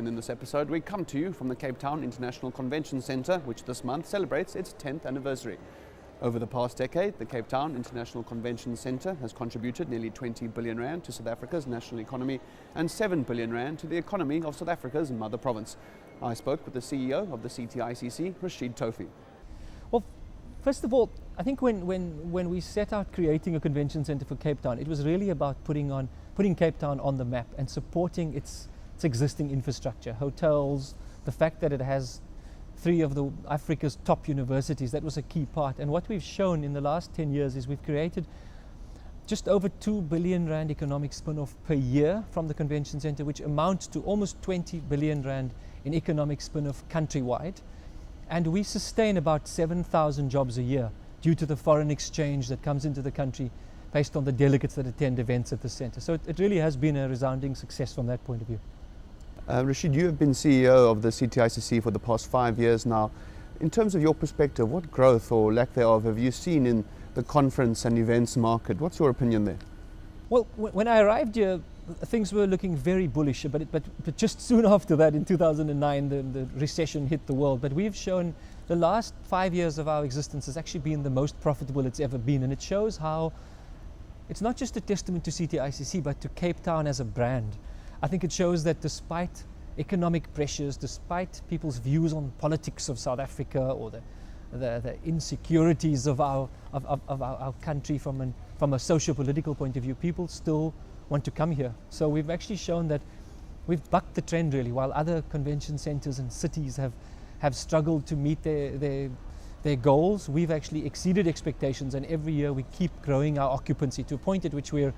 and in this episode we come to you from the Cape Town International Convention Centre, which this month celebrates its 10th anniversary. Over the past decade, the Cape Town International Convention Centre has contributed nearly 20 billion rand to South Africa's national economy and 7 billion rand to the economy of South Africa's mother province. I spoke with the CEO of the CTICC, Rashid Toefy. Well, first of all, I think when we set out creating a convention centre for Cape Town, it was really about putting Cape Town on the map and supporting its existing infrastructure, hotels, the fact that it has 3 of Africa's top universities. That was a key part. And what we've shown in the last 10 years is we've created just over 2 billion rand economic spin-off per year from the convention centre, which amounts to almost 20 billion rand in economic spin-off countrywide. And we sustain about 7,000 jobs a year due to the foreign exchange that comes into the country based on the delegates that attend events at the centre. So it really has been a resounding success from that point of view. Rashid, you have been CEO of the CTICC for the past 5 years now. In terms of your perspective, what growth or lack thereof have you seen in the conference and events market? What's your opinion there? Well, when I arrived here, things were looking very bullish, but just soon after that, in 2009, the recession hit the world. But we've shown the last 5 years of our existence has actually been the most profitable it's ever been, and it shows how it's not just a testament to CTICC, but to Cape Town as a brand. I think it shows that despite economic pressures, despite people's views on politics of South Africa or the insecurities of our country from a socio-political point of view, people still want to come here. So we've actually shown that we've bucked the trend really. While other convention centres and cities have struggled to meet their goals, we've actually exceeded expectations, and every year we keep growing our occupancy to a point at which we're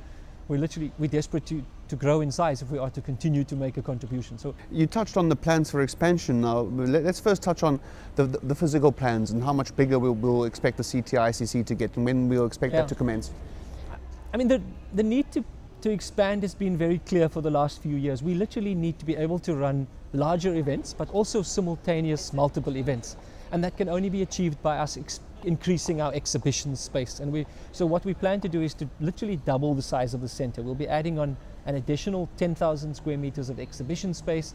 desperate to grow in size if we are to continue to make a contribution. So you touched on the plans for expansion. Now let's first touch on the physical plans and how much bigger we'll expect the CTICC to get and when we'll expect that to commence. I mean, the need to expand has been very clear for the last few years. We literally need to be able to run larger events, but also simultaneous multiple events. And that can only be achieved by us increasing our exhibition space. And so what we plan to do is to literally double the size of the centre. We'll be adding on an additional 10,000 square meters of exhibition space,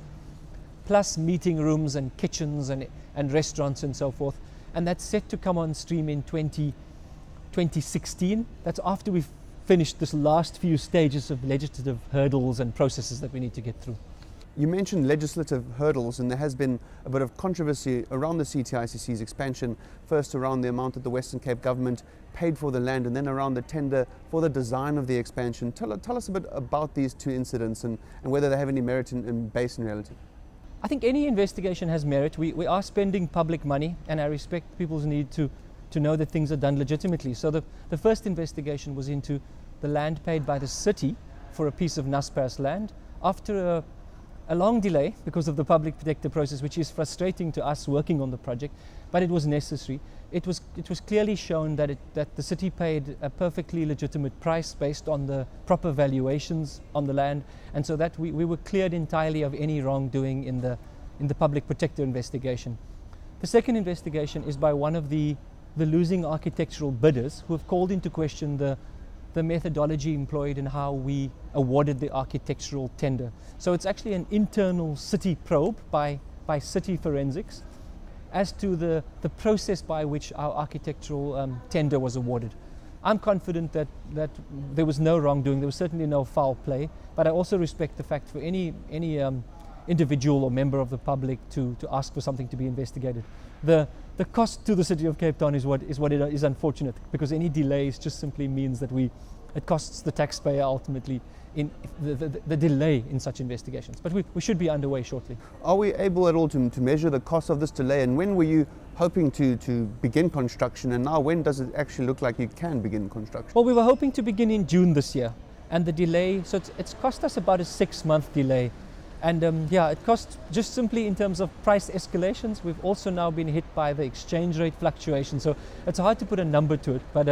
plus meeting rooms and kitchens and restaurants and so forth. And that's set to come on stream in 2016. That's after we've finished this last few stages of legislative hurdles and processes that we need to get through. You mentioned legislative hurdles, and there has been a bit of controversy around the CTICC's expansion, first around the amount that the Western Cape government paid for the land, and then around the tender for the design of the expansion. Tell us a bit about these 2 incidents and whether they have any merit in base in reality. I think any investigation has merit. We are spending public money, and I respect people's need to know that things are done legitimately. So the first investigation was into the land paid by the city for a piece of Naspers land after a long delay because of the public protector process, which is frustrating to us working on the project, but it was necessary. It was clearly shown that the city paid a perfectly legitimate price based on the proper valuations on the land, and so that we were cleared entirely of any wrongdoing in the public protector investigation. The second investigation is by one of the losing architectural bidders who have called into question the methodology employed in how we awarded the architectural tender. So it's actually an internal city probe by city forensics as to the process by which our architectural tender was awarded. I'm confident that there was no wrongdoing, there was certainly no foul play, but I also respect the fact for any individual or member of the public to ask for something to be investigated. The cost to the city of Cape Town is what it is unfortunate, because any delays just simply means that it costs the taxpayer ultimately in the delay in such investigations. But we should be underway shortly. Are we able at all to measure the cost of this delay, and when were you hoping to begin construction, and now when does it actually look like you can begin construction? Well, we were hoping to begin in June this year, and the delay, so it's cost us about a 6-month delay. And it costs just simply in terms of price escalations. We've also now been hit by the exchange rate fluctuation, so it's hard to put a number to it, but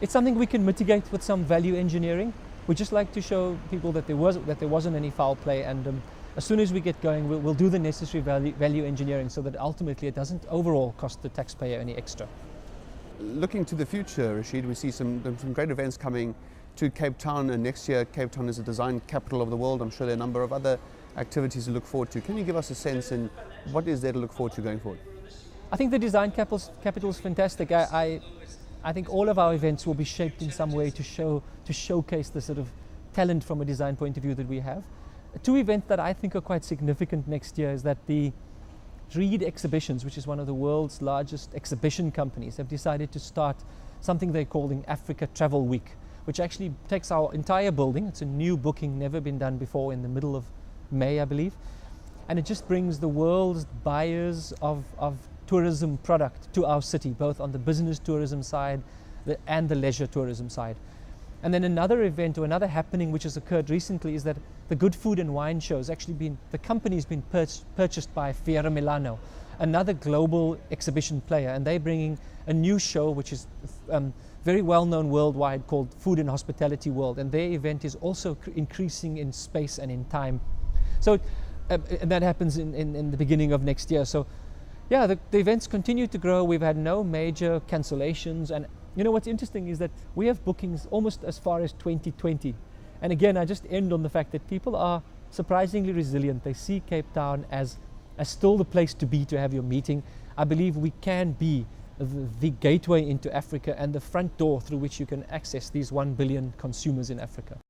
it's something we can mitigate with some value engineering. We just like to show people that there wasn't any foul play, and as soon as we get going, we'll do the necessary value engineering so that ultimately it doesn't overall cost the taxpayer any extra. Looking to the future, Rashid, we see some great events coming to Cape Town, and next year Cape Town is a design capital of the world. I'm sure there are a number of other activities to look forward to. Can you give us a sense in what is there to look forward to going forward? I think the design capital is fantastic. I think all of our events will be shaped in some way to showcase the sort of talent from a design point of view that we have. Two events that I think are quite significant next year is that the Reed Exhibitions, which is one of the world's largest exhibition companies, have decided to start something they're calling Africa Travel Week, which actually takes our entire building. It's a new booking, never been done before, in the middle of May, I believe. And it just brings the world's buyers of tourism product to our city, both on the business tourism side and the leisure tourism side. And then another event or another happening which has occurred recently is that the Good Food and Wine Show has actually been, the company's been purchased by Fiera Milano, another global exhibition player, and they're bringing a new show which is very well known worldwide called Food and Hospitality World, and their event is also increasing in space and in time. So and that happens in the beginning of next year. So yeah, the events continue to grow. We've had no major cancellations, and you know what's interesting is that we have bookings almost as far as 2020. And again, I just end on the fact that people are surprisingly resilient. They see Cape Town as still the place to be, to have your meeting. I believe we can be the gateway into Africa and the front door through which you can access these 1 billion consumers in Africa.